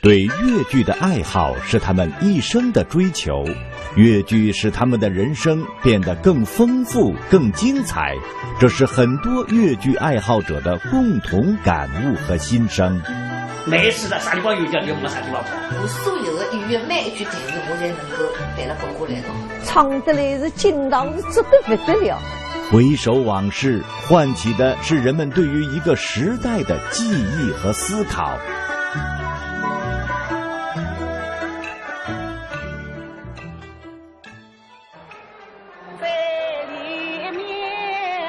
对越剧的爱好是他们一生的追求，越剧使他们的人生变得更丰富、更精彩，这是很多越剧爱好者的共同感悟和心声。没事的，啥地方有叫就没啥地方跑。我所有的音乐每一句台词，我才能够背了过来的。唱得来是劲道是足得不得了。回首往事，唤起的是人们对于一个时代的记忆和思考。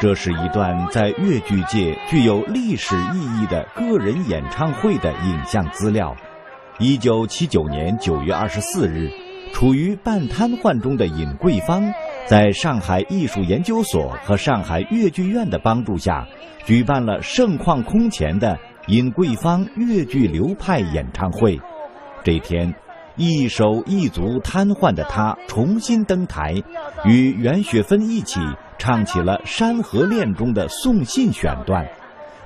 这是一段在越剧界具有历史意义的个人演唱会的影像资料。1979年9月24日，处于半瘫痪中的尹桂芳，在上海艺术研究所和上海越剧院的帮助下，举办了盛况空前的尹桂芳越剧流派演唱会。这天，一手一足瘫痪的她重新登台，与袁雪芬一起唱起了《山河恋》中的送信选段。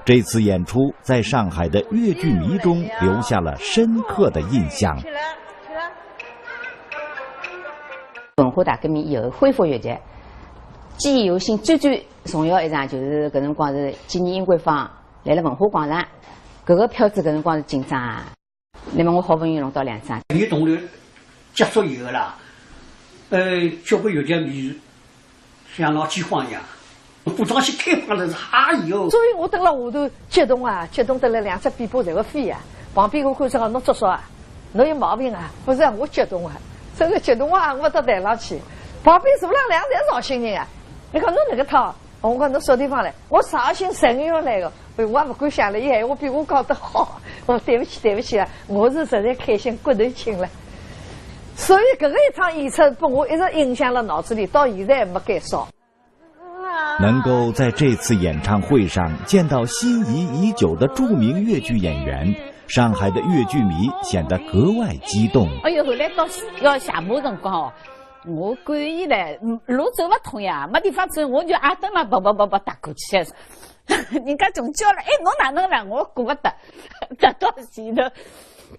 这次演出在上海的越剧迷中留下了深刻的印象。文化大革命以后恢复越剧，记忆犹新。最重要一场就是搿辰光是纪念尹桂芳来了文化广场，搿个票子搿辰光是紧张啊。那么我好不容易弄到2张。你同流结束以后啦，交关越剧迷像闹饥荒一样。服装线开放的是哈哟，所以我蹲辣下头激动啊，激动得来2只臂膀侪会飞啊。旁边我看说侬做啥啊？侬有毛病啊？不是啊，我激动啊，这个激动啊，我到台上去，旁边坐了2侪绍兴人啊。你看侬那个套，我讲侬啥地方来？我绍兴神药来的，我也不敢想了，伊闲话比我讲得好。我对不起，对不起啊，我是实在开心骨头轻了。所以搿个一场演出，把我一直印象了脑子里，到现在也没改少。能够在这次演唱会上见到心仪已久的著名越剧演员，上海的越剧迷显得格外激动。哎呦，后来到要下马辰光哦，我管伊嘞，路走不通呀，没地方走，我就阿登了，不打过去。人家总叫了，哎，侬哪能了？我顾不得，达到前头。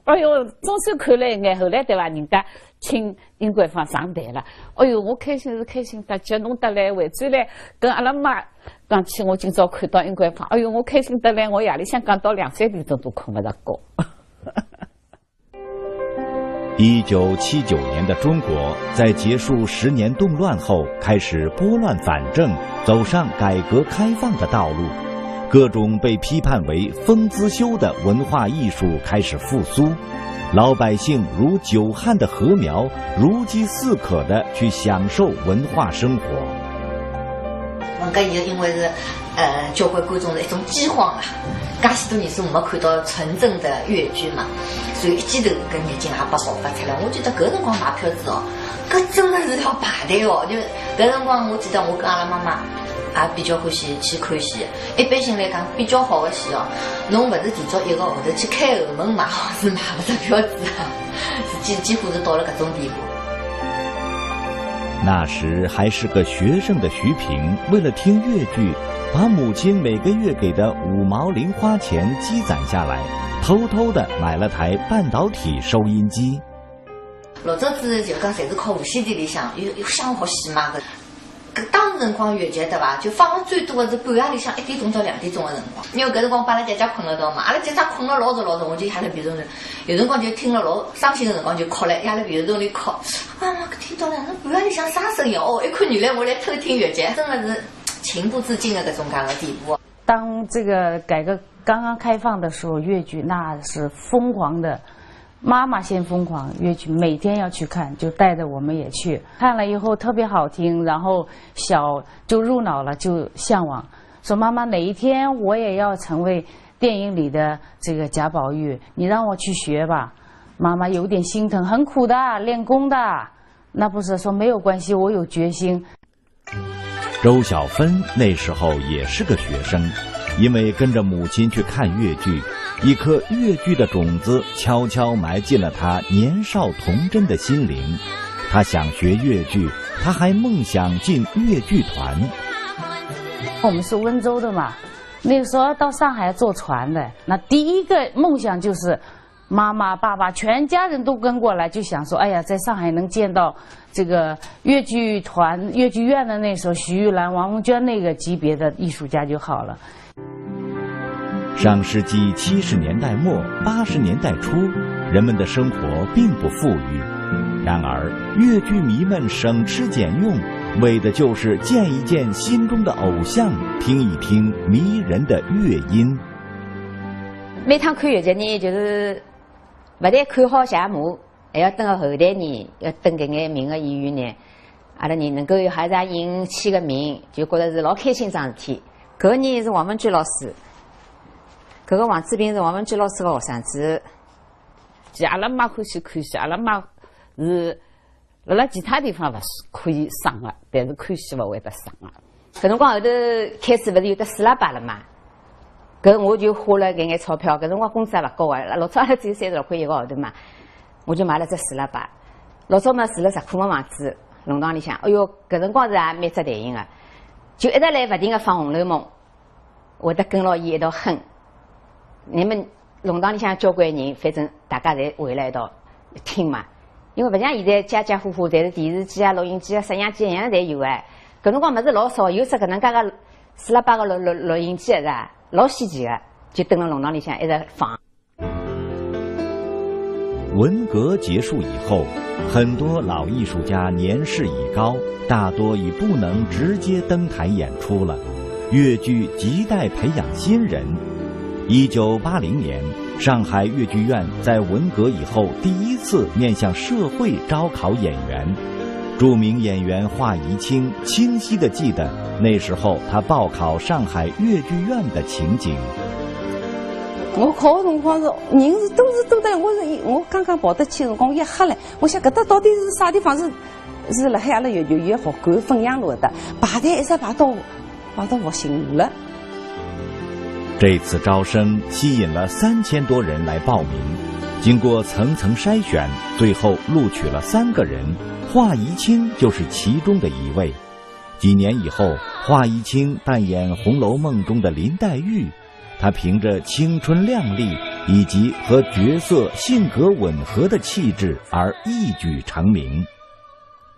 哎呦，总算看了一眼，后来对吧？人家请尹桂芳上台了。哎呦，我开心是开心得激动得来，回转来跟阿拉妈讲起，我今朝看到尹桂芳，哎呦，我开心得来，我夜里向讲到2、3点钟都困不着觉。1979年的中国在结束10年动乱后，开始拨乱反正，走上改革开放的道路。各种被批判为疯子修的文化艺术开始复苏，老百姓如久旱的禾苗，如饥似渴地去享受文化生活。搿以后因为是交关观众的一种饥荒啦，介许多年数没看到纯正的越剧嘛，所以一记头搿热情也被爆发出来。我觉得搿辰光买票子哦，搿真的是条排队哦。就搿辰光，我记得我跟阿拉妈妈也比较欢喜去看戏。一般性来讲，比较好的戏哦，侬勿是提早1个号头去开后门买，是买不着票子啊，几乎是到了搿种地步。那时还是个学生的徐平，为了听越剧，把母亲每个月给的5毛零花钱积攒下来，偷偷的买了台半导体收音机。老早子就讲，侪是靠无线电里向有想好戏嘛搿当时辰光越剧对伐？就放了最多的是半夜里向1点钟到2点钟的辰光。因为搿辰光把阿拉姐姐困了到嘛，阿拉姐姐困了老早，我就压辣被头里，有辰光就听了老伤心的辰光就哭了，压辣被头里哭。妈妈听到了，那半夜里向啥声音哦？一看原来我来偷听越剧，真的是情不自禁的搿种介个地步。当这个改革刚刚开放的时候，越剧那是疯狂的。妈妈先疯狂，越剧每天要去看，就带着我们也去看了以后特别好听，然后小就入脑了，就向往，说妈妈哪一天我也要成为电影里的这个贾宝玉，你让我去学吧。妈妈有点心疼，很苦的，练功的。那不是说没有关系，我有决心。周小芬那时候也是个学生，因为跟着母亲去看越剧，一颗越剧的种子悄悄埋进了他年少童真的心灵。他想学越剧，他还梦想进越剧团。我们是温州的嘛，那个时候到上海坐船的，那第一个梦想就是妈妈、爸爸，全家人都跟过来，就想说，哎呀，在上海能见到这个越剧团、越剧院的那时候，徐玉兰、王凤娟那个级别的艺术家就好了。上世纪70年代末、80年代初，人们的生活并不富裕，然而越剧迷们省吃俭用，为的就是见一见心中的偶像，听一听迷人的乐音。每趟看越剧呢，就是不但看好谢幕，还要等到后台呢，要等搿眼名的演员呢，阿拉人能够有哈啥引起个名，就觉得是老开心桩事体。搿个呢是王文娟老师，搿个王志平是王文娟老师的学生子。其实阿拉妈欢喜看戏，阿拉妈是辣其他地方勿是可以上的，但是看戏勿会得上的。搿辰光后头开始勿是有得四喇叭了嘛？搿我就花了搿眼钞票，搿辰光工资也勿高啊，老早阿拉只有36块一个号头嘛，我就买了只四喇叭。老早嘛住了石库门房子，弄堂里向，哎哟，搿辰光是也蛮只弹性个，就一直来勿停个放《红楼梦》，会得跟牢伊一道哼。你们弄堂里向交关人，反正大家侪围辣一道听嘛。因为勿像现在家家户户侪是电视机啊、录音机啊、摄像机一样侪有哎。搿辰光物事老少，有只搿能介个四喇叭个录音机是吧？老稀奇个，就蹲辣弄堂里向一直放。文革结束以后，很多老艺术家年事已高，大多已不能直接登台演出了。越剧亟待培养新人。1980年，上海越剧院在文革以后第一次面向社会招考演员。著名演员华宜清清晰地记得那时候他报考上海越剧院的情景。我考的辰光是人是都在，我刚刚跑得去的辰光，我一吓了，我想搿搭到底是啥地方？是辣海阿拉越剧院学馆汾阳路的，排队一直排到复兴路了。这次招生吸引了3000多人来报名，经过层层筛选，最后录取了3个人，华宜清就是其中的一位。几年以后，华宜清扮演《红楼梦》中的林黛玉，她凭着青春靓丽以及和角色性格吻合的气质而一举成名。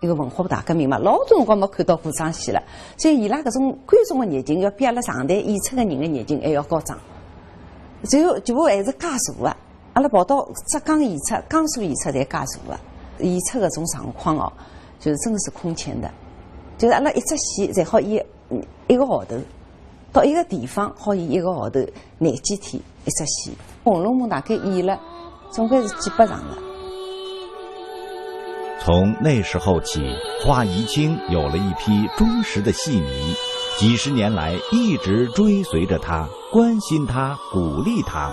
一个文化大革命嘛，老多辰光没看到古装戏了，所以伊拉搿种观众的热情要比阿拉上台演出的人的热情还要高涨。最后全部还是加座的，阿拉跑到浙江演出、江苏演出侪加座的，演出搿种状况哦，就是真的是空前的，就是阿拉一只戏才好演1个号头，到一个地方好演1个号头，廿几天一只戏。《红楼梦》大概演了总归是几百场了。从那时候起，华宜清有了一批忠实的戏迷，几十年来一直追随着他，关心他，鼓励他。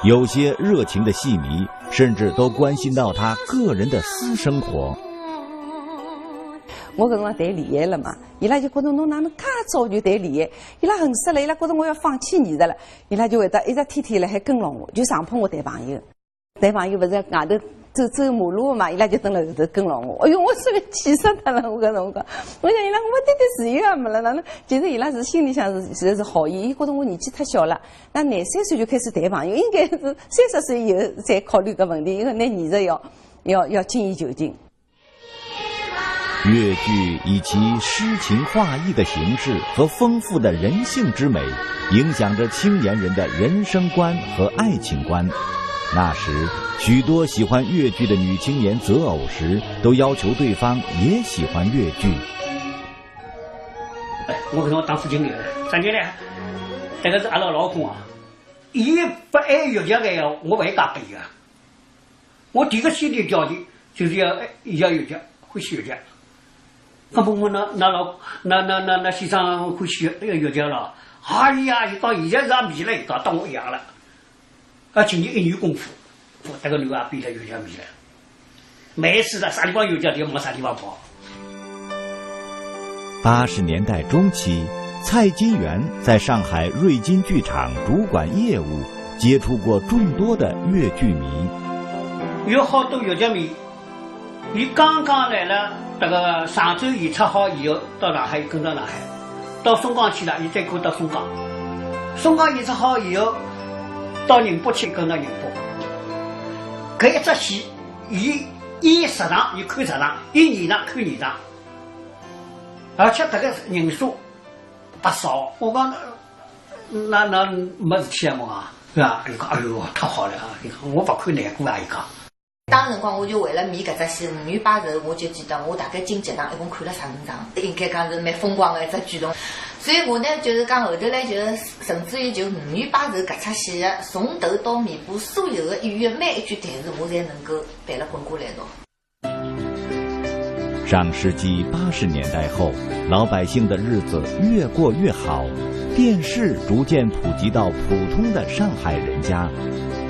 有些热情的戏迷甚至都关心到他个人的私生活。我搿辰光谈恋爱了嘛，伊拉就觉得侬哪能介早就谈恋爱，伊拉恨死了，伊拉觉得我要放弃艺术了，伊拉就会得一直天天辣海跟牢我，就上铺我谈朋友，勿是外头走马路嘛，伊拉就蹲辣后头跟牢我。哎哟，我这个气死他了！我搿辰光，我想伊拉我点自由也没了，哪能？其实伊拉是心里向是好意，伊觉得我年纪太小了，那23岁就开始谈朋友，应该是30岁以后再考虑搿问题，因为拿艺术要精益求精。越剧以其诗情画意的形式和丰富的人性之美，影响着青年人的人生观和爱情观。那时，许多喜欢越剧的女青年择偶时，都要求对方也喜欢越剧。我搿辰光当副经理的，啥人呢？这个是阿拉老公啊，伊不爱越剧个呀，我勿会加给伊个。我第一个先决条件就是要越剧，欢喜越剧。那么我那先生欢喜越剧了，哎呀，伊到现在是也迷了一个，当我一样了。今年1年功夫，我这个女也变得越剧迷了。没事的，啥地方越剧就往啥地方跑。80年代中期，蔡金元在上海瑞金剧场主管业务，接触过众多的越剧迷。有好多越剧迷，伊刚刚来了这个上周演出好以后，到上海跟到上海，到松江去了，伊再跟到松江。松江演出好以后，到宁波去跟到宁波。搿一只戏，伊10场，伊看10场，伊2场看2场，而且这个人数不少。我讲那没事体嘛，是吧？伊讲哎呦，太好了啊！伊讲我不看难过啊！伊讲。当辰光我就为了演搿只戏5月8日，我就记得我大概进剧场一共看了15场，应该讲是蛮疯狂的一只举动。所以我呢就是讲后头来就是甚至于就5月8日搿出戏的从头到尾巴所有的演员每一句台词我侪能够背了滚过来道。上世纪80年代后，老百姓的日子越过越好，电视逐渐普及到普通的上海人家。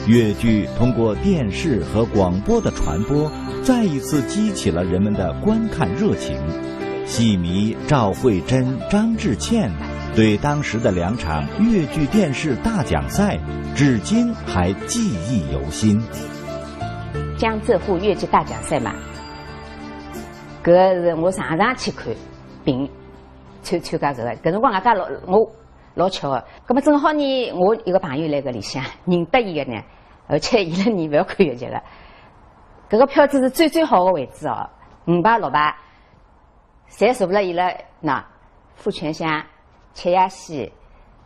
粤剧通过电视和广播的传播，再一次激起了人们的观看热情。戏迷赵慧珍、张志倩对当时的2场粤剧电视大奖赛，至今还记忆犹新。江浙沪粤剧大奖赛嘛，搿是我常常去看，并参加搿个。搿辰光外加我老巧个，葛末正好呢，我一个朋友来搿里向认得伊个呢，而且伊拉年勿要看粤剧个，搿个票子是最好个位置哦，5排6排，侪坐辣伊拉那傅全香、切亚西、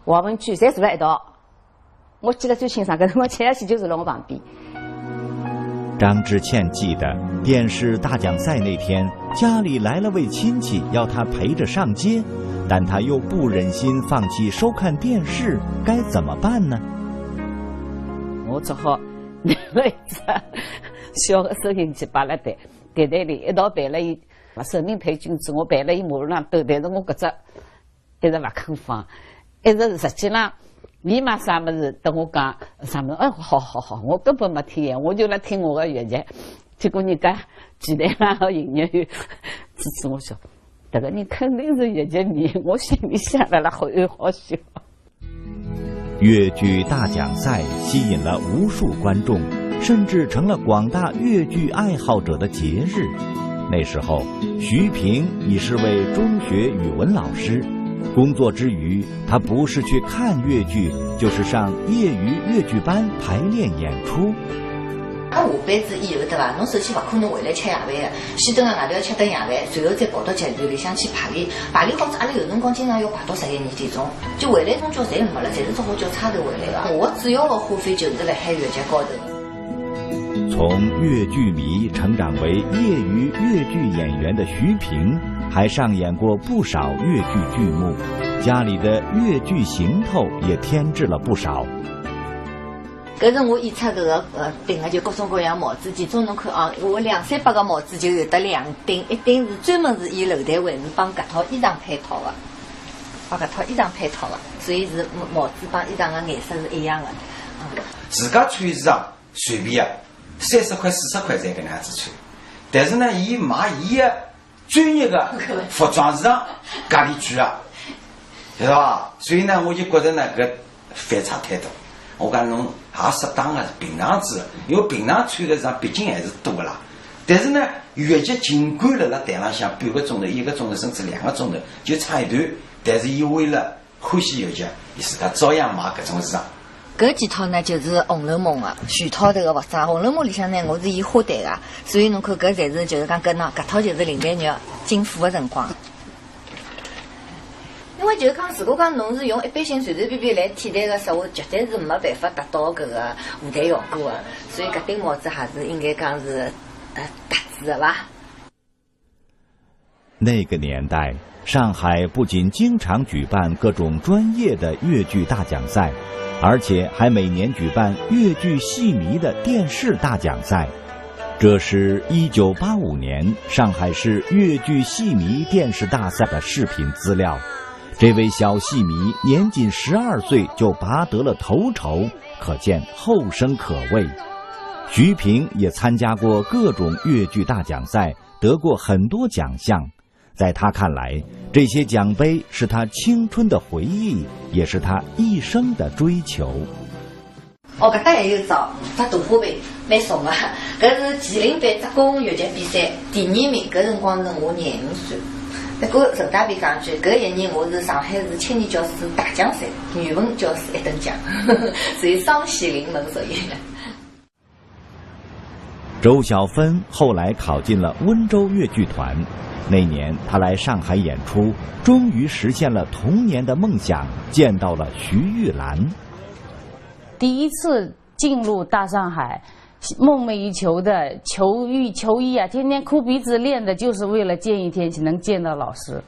王文娟，侪坐辣一道。我记得最清爽，搿辰光切亚西就坐辣我旁边。张志倩记得电视大奖赛那天，家里来了位亲戚，要她陪着上街，但她又不忍心放弃收看电视，该怎么办呢？我只好拿了一只小的收音机摆辣台里，一道陪了伊。生命陪君子，我陪了伊马路上兜，但是我搿只一直勿肯放，一直实际上伊嘛啥物事等我讲啥物事，哎，好，我根本没听言，我就来听我的粤剧。结果人家剧团啦和营业员支持我说，这个人肯定是粤剧迷，我心里想了好有好笑。粤剧大奖赛吸引了无数观众，甚至成了广大粤剧爱好者的节日。那时候，徐平已是位中学语文老师，工作之余，他不是去看粤剧，就是上业余粤剧班排练演出。下班子以后对伐？侬首先勿可能回来吃夜饭个，先蹲辣外头要吃顿夜饭，随后再跑到剧团里向去排练。排练好子，阿拉有辰光经常要排到11、12点钟，就回来钟觉侪没了，侪是只好叫差头回来个。我主要的花费就是辣海粤剧高头。从粤剧迷成长为业余粤剧演员的徐平，还上演过不少粤剧剧目，家里的粤剧行头也添置了不少。搿是我演出搿个顶个就各种各样帽子，其中侬看啊，我200-300个帽子就有得2顶，一顶是专门是以楼台为主帮搿套衣裳配套个，帮搿套衣裳配套个，所以是帽子帮衣裳个颜色是一样个。自家穿衣裳随便啊，30块40块才搿能样子穿，但是呢，伊买伊个专业个服装市场价钿贵啊，对伐？所以呢，我就觉得呢，搿反差太大。我讲侬也适当个平常子，因为平常穿个衣裳毕竟还是多个啦。但是呢，粤剧尽管辣台浪向半个钟头、1个钟头甚至2个钟头就唱一段，但是伊为了欢喜粤剧，伊自家照样买搿种衣裳。搿几套呢就是《红楼梦》个全套头个服装，《红楼梦》里向呢我是演花旦个，所以侬看搿侪是就是讲搿套就是林黛玉进府个辰光。因为就是讲，如果讲侬是用一般性随随便便来替代个实话，绝对是没办法达到搿个舞台效果个，所以搿顶帽子还是应该讲是特制的伐。那个年代，上海不仅经常举办各种专业的粤剧大奖赛，而且还每年举办粤剧戏迷的电视大奖赛。这是1985年上海市粤剧戏迷电视大赛的视频资料。这位小戏迷年仅12岁就拔得了头筹，可见后生可畏。徐平也参加过各种粤剧大奖赛，得过很多奖项。在他看来，这些奖杯是他青春的回忆，也是他一生的追求。哦，搿搭还有照只大花杯，蛮怂个。搿是麒麟杯职工粤剧比赛第2名，搿辰光是我25岁。不过顺带便讲句，搿一年我是上海市青年教师大奖赛语文教师1等奖，所以双喜临门属于。周小芬后来考进了温州越剧团。那年她来上海演出，终于实现了童年的梦想，见到了徐玉兰。第一次进入大上海，梦寐以求的求艺啊，天天哭鼻子练的，就是为了见一天能见到老师。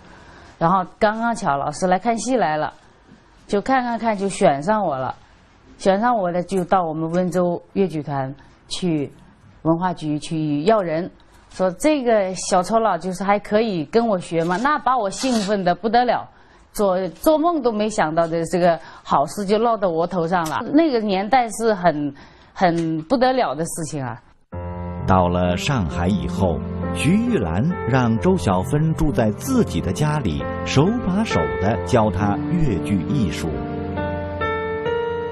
然后刚刚巧老师来看戏来了，就看就选上我了，选上我的就到我们温州越剧团去文化局去要人，说这个小酬劳就是还可以跟我学嘛，那把我兴奋的不得了，做梦都没想到的这个好事就落到我头上了。那个年代是很不得了的事情啊。到了上海以后，徐玉兰让周小芬住在自己的家里，手把手地教她越剧艺术。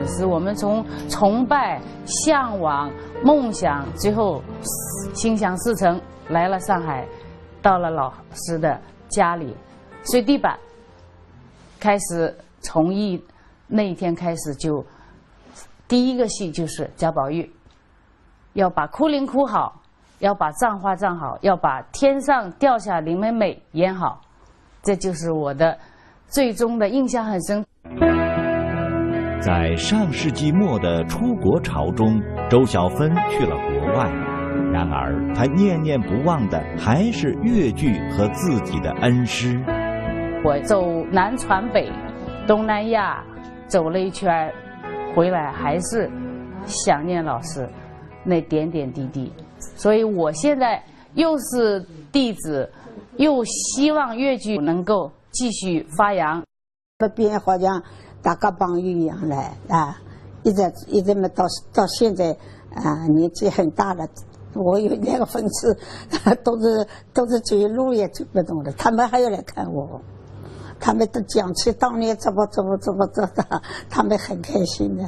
是我们从崇拜、向往、梦想，最后心想事成，来了上海，到了老师的家里，睡地板，开始从艺。那一天开始就第一个戏就是贾宝玉，要把哭灵哭好，要把葬花葬好，要把天上掉下林妹妹演好，这就是我的最终的印象很深。在上世纪末的出国潮中，周小芬去了国外，然而她念念不忘的还是越剧和自己的恩师。我走南传北，东南亚走了一圈，回来还是想念老师那点点滴滴，所以我现在又是弟子，又希望越剧能够继续发扬。那边好像大家帮鱼一样来啊，一直嘛到现在啊，年纪很大了，我有2个粉丝，都是走路也走不动的，他们还要来看我，他们都讲起当年怎么的，他们很开心的。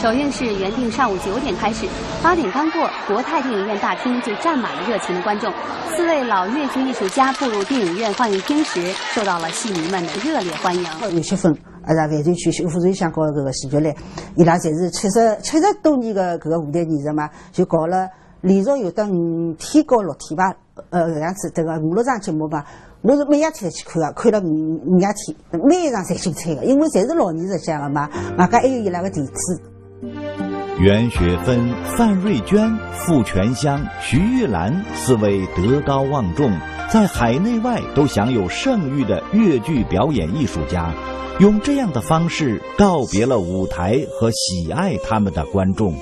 首映式原定上午9点开始，8点刚过，国泰电影院大厅就站满了热情的观众。4位老越剧艺术家步入电影院放映厅时，受到了戏迷们的热烈欢迎。有些分，万岁区、修复瑞香搞搿个戏剧类，伊拉侪是70多年的搿个舞台艺术嘛，就搞了连续有的5天到6天吧，搿样子这个5、6场节目吧。我是每一天去看啊，看了5天，每一场侪精彩的，因为侪是老艺术家的嘛，外加还有伊拉个弟子。袁雪芬、范瑞娟、傅全香、徐玉兰4位德高望重，在海内外都享有盛誉的越剧表演艺术家，用这样的方式告别了舞台和喜爱他们的观众。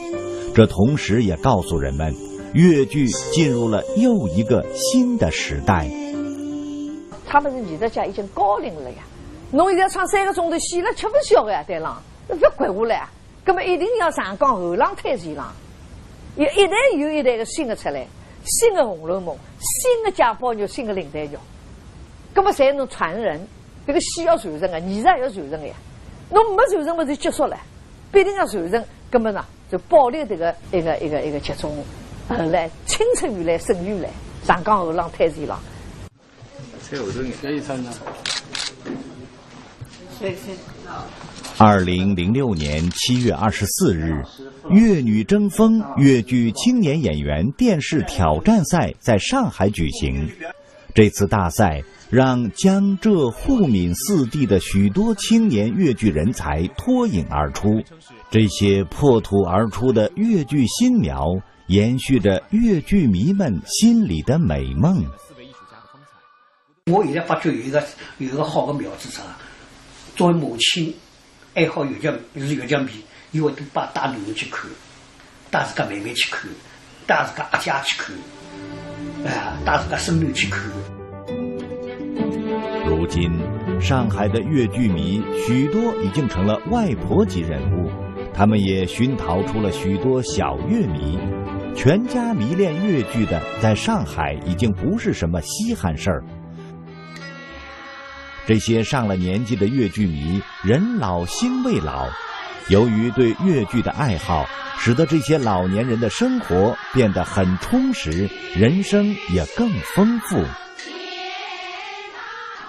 这同时也告诉人们，越剧进入了又一个新的时代。他们是艺术家已经高龄了呀，侬现在唱3个钟头戏了，吃不消呀，对啦，不管下来。那么一定要上岗后浪推前浪，一代又一代的新的出来，新的《红楼梦》，新的贾宝玉，新的林黛玉，那么才能传人。这个戏要传承啊，艺术要传承的呀。侬没传承，么就结束了，必定要传承。那么呢，就保留这个一个集中，来青春于来，生于来，上岗后浪推前浪。才后头可以参加。 2006年7月24日，越女争锋越剧青年演员电视挑战赛在上海举行。这次大赛让江浙沪闽4地的许多青年越剧人才脱颖而出。这些破土而出的越剧新苗，延续着越剧迷们心里的美梦。我现在发觉有一个好的苗子啥，作为母亲。 爱好越剧迷，伊会都带囡恩去看，带自家妹妹去看，带自家阿姐去看，带自家孙女去看。如今，上海的越剧迷许多已经成了外婆级人物，他们也熏陶出了许多小越迷。全家迷恋越剧的，在上海已经不是什么稀罕事儿。 这些上了年纪的越剧迷，人老心未老。由于对越剧的爱好，使得这些老年人的生活变得很充实，人生也更丰富。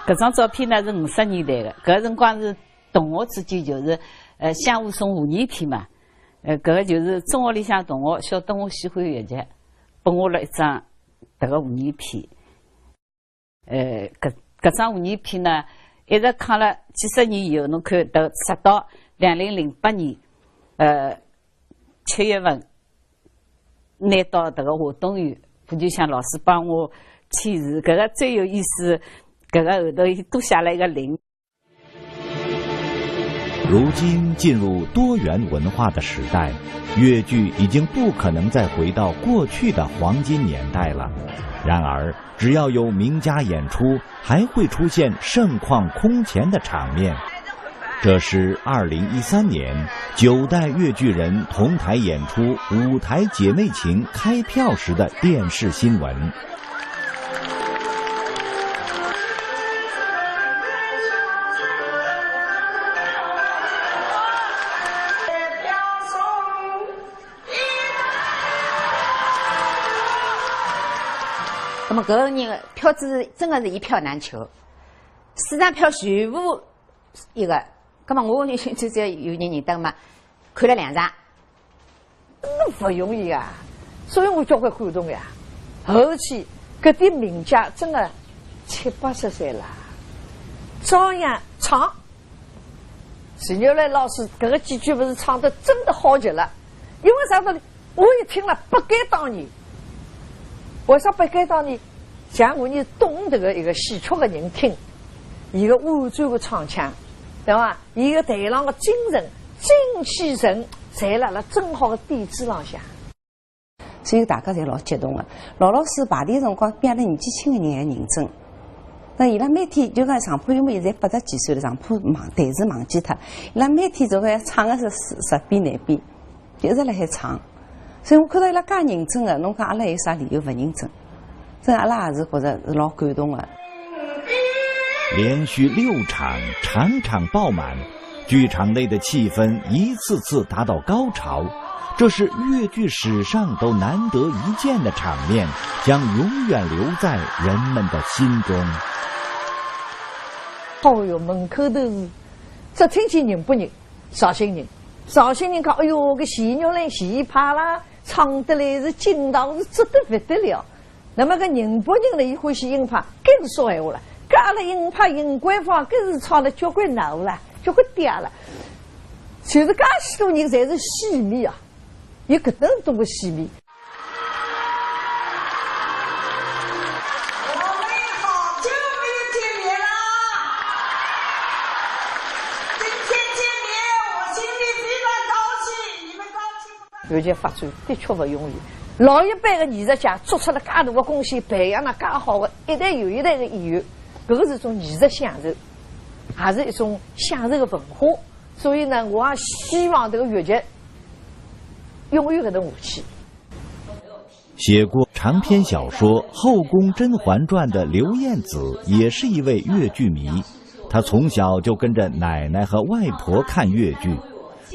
这张照片呢是50年代的，搿辰光是同学之间就是相互送5年天嘛。搿个就是中学里向同学晓得我喜欢越剧，拨我了一张迭个护眼片。搿张护眼片呢，一直看了几十年以后，侬看直到2008年7月份，拿到迭个华东院，胡就祥老师帮我签字。搿个最有意思，搿个后头伊多写了一个0。如今进入多元文化的时代，越剧已经不可能再回到过去的黄金年代了。然而，只要有名家演出，还会出现盛况空前的场面。这是2013年9代越剧人同台演出《舞台姐妹情》开票时的电视新闻。那么搿个人票子真的是一票难求，4张票全部一个。那么我就只要有人认得嘛，看了2场，那不容易啊！所以我交关感动呀。后期搿点名家真的70、80岁了，照样唱。徐牛来老师搿个几句不是唱的真的好极了，因为啥道理？我一听了不该当年。为啥不该当年？像我你懂这个一个戏曲的人听，一个婉转的唱腔，对吧？一个台上的精神、精气神，侪辣辣正好的点子浪向。所以大家侪老激动的。老师排队辰光，边了年纪轻的人还认真。那伊拉每天就讲上铺，因为现在80几岁了，上铺忘台词忘记脱，伊拉每天就讲唱的是10遍难遍，就一直辣海唱。所以我看到伊拉介认真的，侬讲阿拉有啥理由不认真？真阿拉也是觉着是老感动的。连续6场，场场爆满，剧场内的气氛一次次达到高潮。这是越剧史上都难得一见的场面，将永远留在人们的心中。哦哟，门口头这听起认不认？绍兴人，绍兴人讲，哎哟，个戏肉嘞，戏派啦，唱得来是劲道是值得不得了。那么个宁波人呢，伊欢喜硬派，更说闲话了。搿阿拉硬派硬官方，更是唱得交关闹了，交关嗲了。就是介许多人侪是戏迷啊，有搿等多个戏迷。越剧发展的确不容易，老一辈的艺术家做出了介大的贡献，培养了介好的一代又一代的演员，搿个是一种艺术享受，也是一种享受的文化。所以呢，我也希望这个越剧永远搿能下去。写过长篇小说《后宫甄嬛传》的刘燕子也是一位越剧迷，她从小就跟着奶奶和外婆看越剧。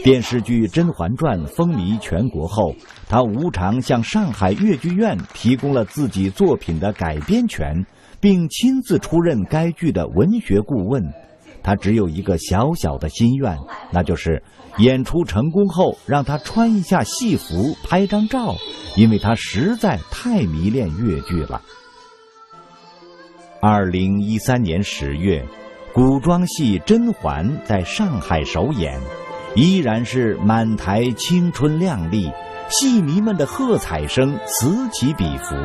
电视剧《甄嬛传》风靡全国后，他无偿向上海越剧院提供了自己作品的改编权，并亲自出任该剧的文学顾问。他只有一个小小的心愿，那就是演出成功后让他穿一下戏服拍张照，因为他实在太迷恋越剧了。2013年10月，古装戏《甄嬛》在上海首演，依然是满台青春靓丽，戏迷们的喝彩声此起彼伏。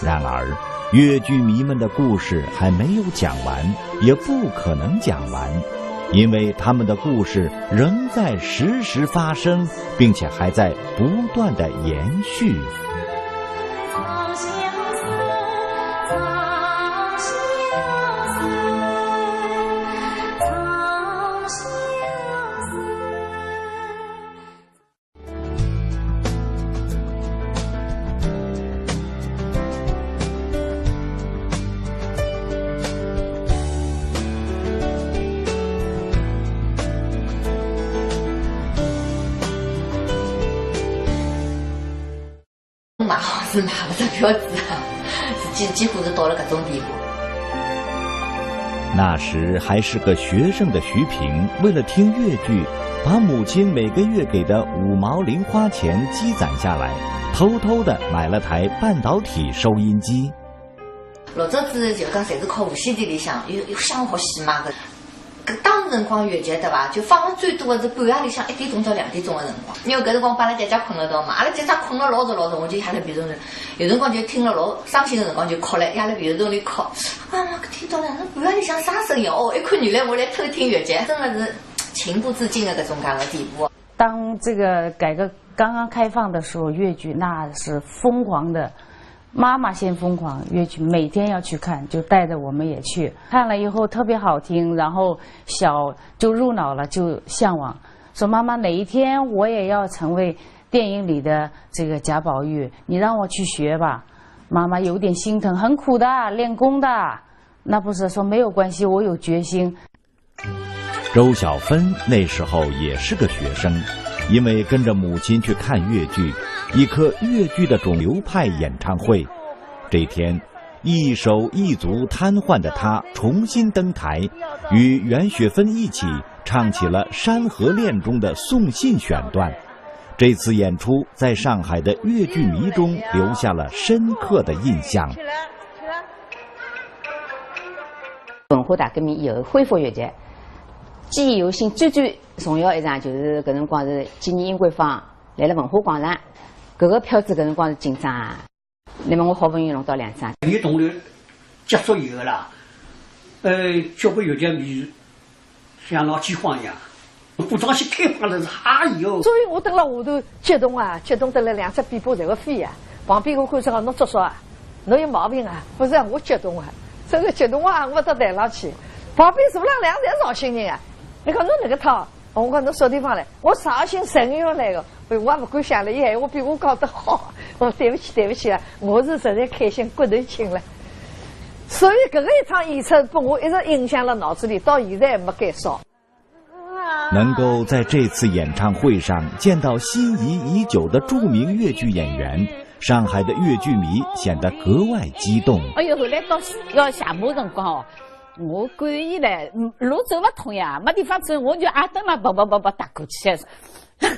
然而，越剧迷们的故事还没有讲完，也不可能讲完，因为他们的故事仍在时时发生，并且还在不断的延续。是买不着票子，几乎是到了搿种地步。那时还是个学生的徐平，为了听越剧，把母亲每个月给的5毛零花钱积攒下来，偷偷的买了台半导体收音机。老早子就讲，侪是靠无线电里向有想好戏嘛个。搿当时辰光越剧对伐？就放了最多的是半夜里向1点钟到2点钟的辰光。因为搿辰光把阿拉姐姐困了到嘛，阿拉姐姐困了老早，我就下来别墅里，有辰光就听了老伤心的辰光就哭了，下来别墅里哭。妈妈听到了，那半夜里向啥声音？哦，一看原来我来偷听越剧，真的是情不自禁的搿种介个地步。当这个改革刚刚开放的时候，越剧那是疯狂的。妈妈先疯狂，越剧每天要去看，就带着我们也去看了以后特别好听，然后小就入脑了，就向往，说妈妈哪一天我也要成为电影里的这个贾宝玉，你让我去学吧。妈妈有点心疼，很苦的，练功的。那不是说没有关系，我有决心。周小芬那时候也是个学生，因为跟着母亲去看越剧，一颗越剧的肿瘤派演唱会。这天，一手一足瘫痪的她重新登台，与袁雪芬一起唱起了《山河恋》中的送信选段。这次演出在上海的越剧迷中留下了深刻的印象。文化大革命以后恢复越剧，记忆犹新。最重要一场就是搿辰光是纪念英国坊来了文化广场，搿个票子搿辰光是紧张啊。那么我好不容易弄到2张。你动乱结束以后啦，交关越剧迷像闹饥荒一样，武装线开放的是哈哟。所以我蹲辣下头激动啊，激动得来2只尾巴侪会飞啊。旁边我看说侬做啥啊？侬有毛病啊？不是啊，我激动啊，这个激动啊，我到台上去，旁边坐了2侪绍兴人啊。你看侬那个套，我讲侬啥地方来？我绍兴沈阳来的。我也不敢想了，伊闲话比我讲得好。我对不起啊，我是实在开心骨头轻了。所以搿个一场演出把我一直印象了脑子里，到现在也没改少。能够在这次演唱会上见到心仪已久的著名越剧演员，上海的越剧迷显得格外激动。哎呦，后来到要下马辰光哦，我赶伊嘞，路走不通呀，没地方走，我就等了跑打过去。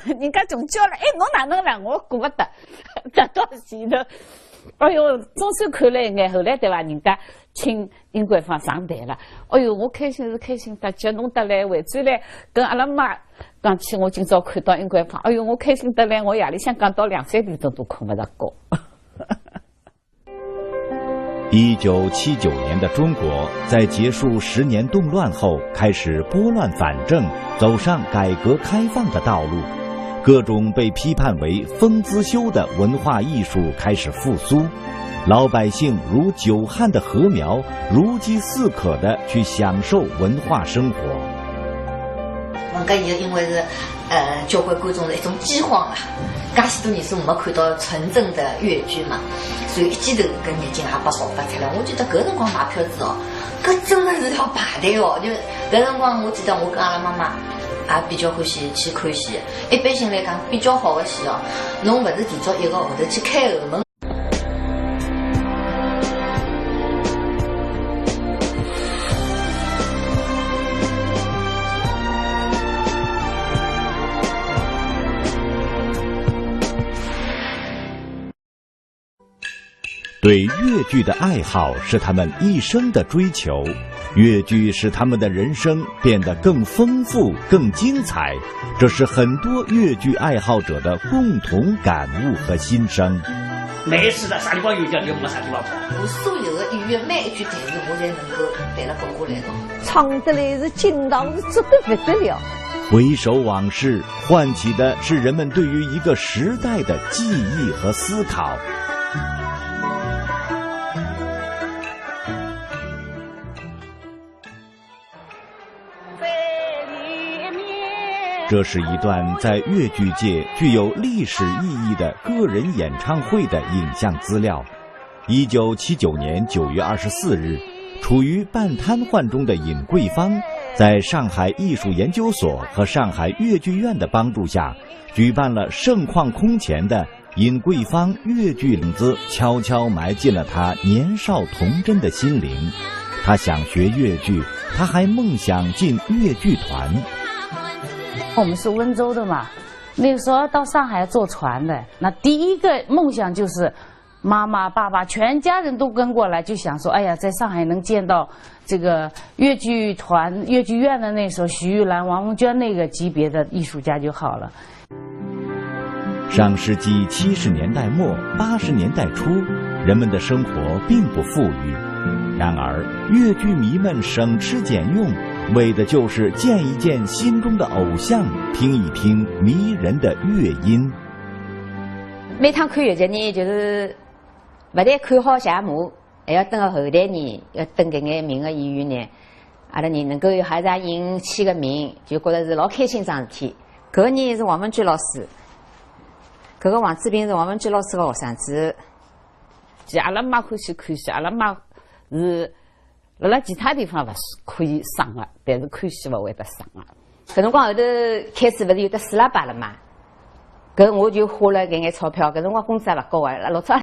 人家总叫了，侬哪能了？我顾不得，打到前头。哎呦，总算看了一眼，后来对吧？人家请英国坊上台了。哎呦，我开心是开心得激动得来，回转来跟阿拉妈讲起，我今朝看到英国坊，哎呦，我开心得来，我夜里向讲到2、3点钟都困不着觉。1979年的中国在结束10年动乱后，开始拨乱反正，走上改革开放的道路。各种被批判为疯子修的文化艺术开始复苏，老百姓如久旱的禾苗，如饥似渴地去享受文化生活。搿因为是交关观众的一种饥荒啊，介许多年数没看到纯正的越剧嘛，所以一记头搿热情也被爆发出来。我觉得搿辰光买票子哦，搿真的是要排队哦。就搿辰光，我记得我跟阿拉妈妈也比较欢喜去看戏。一般性来讲，比较好的戏哦，侬勿是提早1个号头去开后门。对越剧的爱好是他们一生的追求，越剧使他们的人生变得更丰富、更精彩，这是很多越剧爱好者的共同感悟和心声。没事的，啥地方有叫就没啥地方跑。我所有的演员每一句台词，我才能够背了背过来的。唱得来是劲道是足得不得了。回首往事，唤起的是人们对于一个时代的记忆和思考。这是一段在越剧界具有历史意义的个人演唱会的影像资料。1979年9月24日，处于半瘫痪中的尹桂芳，在上海艺术研究所和上海越剧院的帮助下，举办了盛况空前的尹桂芳越剧影子，悄悄埋进了他年少童真的心灵。他想学越剧，他还梦想进越剧团。我们是温州的嘛，那个时候到上海坐船的，那第一个梦想就是妈妈、爸爸全家人都跟过来，就想说，哎呀，在上海能见到这个越剧团、越剧院的那时候徐玉兰、王凤娟那个级别的艺术家就好了。上世纪70年代末、80年代初，人们的生活并不富裕，然而越剧迷们省吃俭用，为的就是见一见心中的偶像，听一听迷人的乐音。每趟看越剧呢，就是不但看好谢幕，还要等到后台呢，要等搿眼名的演员呢，阿拉人能够有哈啥引起个名，就觉得是老开心桩事体。搿个呢是王文娟老师，搿个王志平是王文娟老师的学生子。其实阿拉妈欢喜看戏，阿拉妈是辣其他地方勿是可以上的，但是看戏勿会得上的。搿辰光后头开始勿是有得四喇叭了嘛？搿我就花了搿眼钞票，搿辰光工资也勿高啊，老早